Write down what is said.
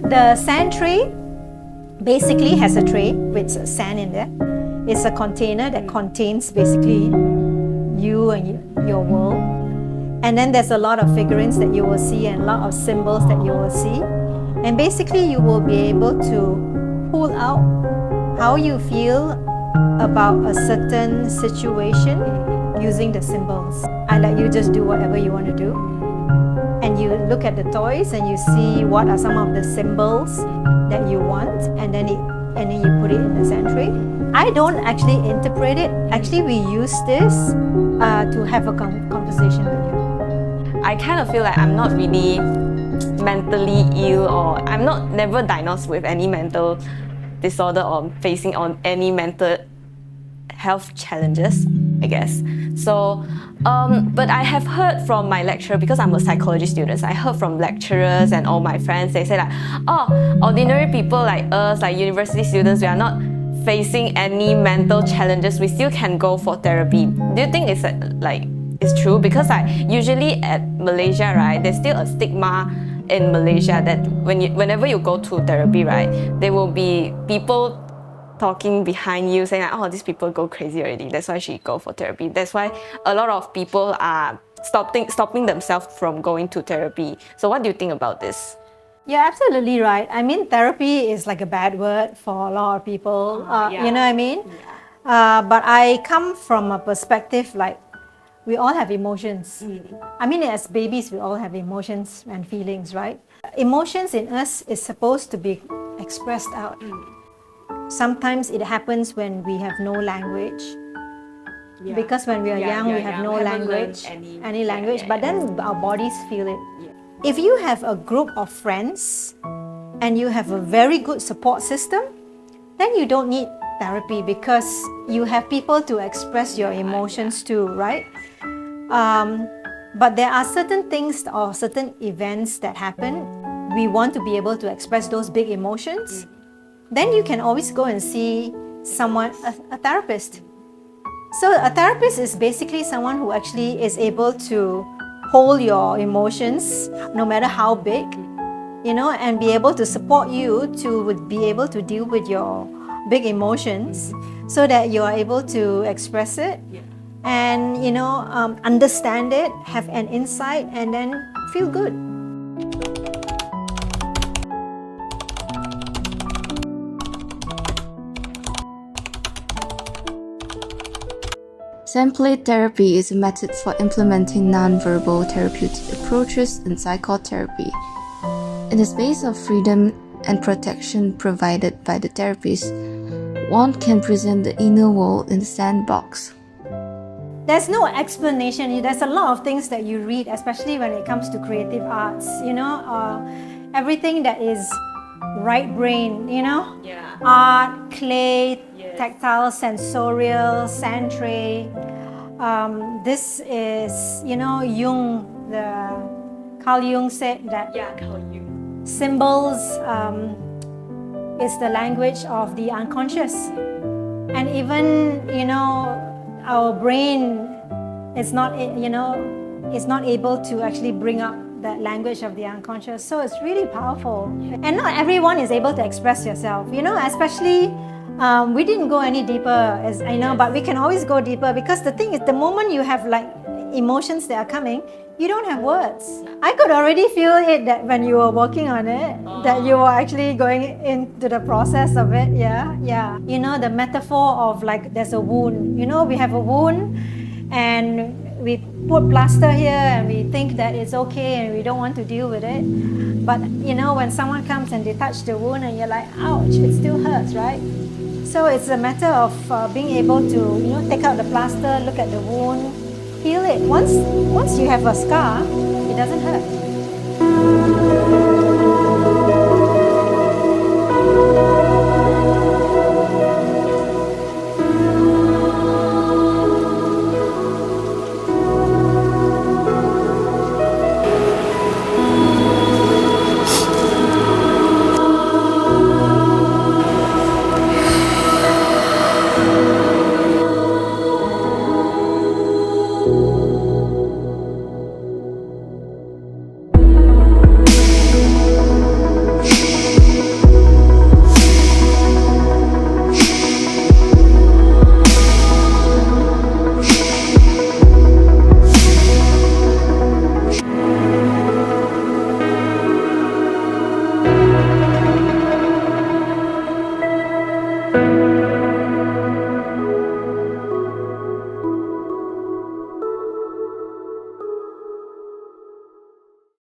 The sand tray basically has a tray with sand in there. It's a container that contains basically you and your world. And then there's a lot of figurines that you will see and a lot of symbols that you will see. And basically you will be able to pull out how you feel about a certain situation using the symbols. I let you just do whatever you want to do. And you look at the toys and you see what are some of the symbols that you want, and then you put it in the sand tray. I don't actually interpret it. Actually, we use this to have a conversation with you. I kind of feel like I'm not really mentally ill, or I'm not never diagnosed with any mental disorder or facing on any mental health challenges, I guess. So, but I have heard from my lecturer, because I'm a psychology student, so I heard from lecturers and all my friends, they say like, oh, ordinary people like us, like university students, we are not facing any mental challenges, we still can go for therapy. Do you think it's true? Because usually at Malaysia, right, there's still a stigma in Malaysia that whenever you go to therapy, right, there will be people talking behind you saying like, oh, these people go crazy already, that's why she go for therapy. That's why a lot of people are stopping themselves from going to therapy. So what do you think about this? You're absolutely right. I mean, therapy is like a bad word for a lot of people. You know what I mean? Yeah. But I come from a perspective like we all have emotions. I mean, as babies, we all have emotions and feelings, right? Emotions in us is supposed to be expressed out. Sometimes it happens when we have no language. Yeah. Because when we are young, we have no language, any language, but then our bodies feel it. Yeah. If you have a group of friends and you have a very good support system, then you don't need therapy because you have people to express your emotions to, right? But there are certain things or certain events that happen. We want to be able to express those big emotions. Then you can always go and see someone, a therapist. So a therapist is basically someone who actually is able to hold your emotions, no matter how big, you know, and be able to support you to be able to deal with your big emotions so that you are able to express it and, you know, understand it, have an insight, and then feel good. Sand play therapy is a method for implementing non-verbal therapeutic approaches in psychotherapy. In the space of freedom and protection provided by the therapist, one can present the inner world in the sandbox. There's no explanation. There's a lot of things that you read, especially when it comes to creative arts, you know, everything that is right brain, you know, art, clay, tactile, sensorial, sand tray. This is, you know, Carl Jung said that symbols is the language of the unconscious. And even, you know, our brain is not, you know, is not able to actually bring up that language of the unconscious. So it's really powerful. And not everyone is able to express yourself, you know, especially we didn't go any deeper, as I know, but we can always go deeper because the thing is, the moment you have like emotions that are coming, you don't have words. I could already feel it that when you were working on it, that you were actually going into the process of it. Yeah. You know, the metaphor of like there's a wound. You know, we have a wound and we put plaster here and we think that it's okay and we don't want to deal with it. But you know, when someone comes and they touch the wound and you're like, ouch, it still hurts, right? So it's a matter of being able to, you know, take out the plaster, look at the wound, heal it. Once you have a scar, it doesn't hurt.